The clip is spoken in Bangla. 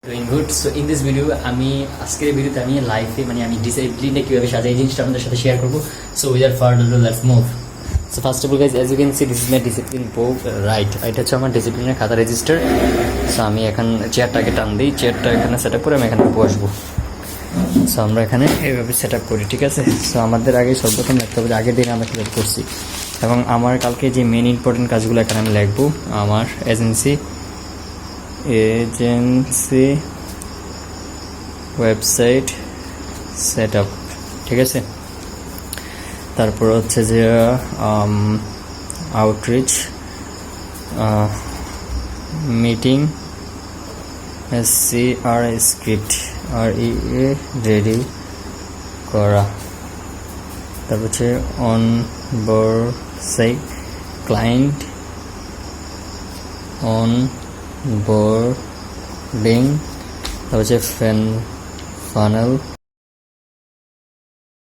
Doing good. So in this video আমি আজকের ভিডিওতে আমি লাইফে মানে আমি ডিসিপ্লিনটা কীভাবে সাজাই এই জিনিসটা আপনাদের সাথে শেয়ার করবো। So without further do let's move. So first of all guys, as you can see this is my discipline book, right. এটা হচ্ছে আমার ডিসিপ্লিনের খাতা রেজিস্টার। সো আমি এখন চেয়ারটাকে টান দিই, চেয়ারটা এখানে সেট আপ করে আমি এখানে বসবো। সো আমরা এখানে এইভাবে সেট আপ করি, ঠিক আছে। সো আমাদের আগে সর্বপ্রথম লিখতে হবে যে আগের দিন আমরা কীভাবে করছি, এবং আমার কালকে যে মেন ইম্পর্টেন্ট কাজগুলো এখানে আমি লিখবো। আমার এজেন্সি ওয়েবসাইট সেট আপ, ঠিক আছে। তারপর হচ্ছে যে outreach meeting SCR script REA ready করা। তারপর হচ্ছে ক্লায়েন্ট অনবোর্ডিং। তারপর হচ্ছে ফানেল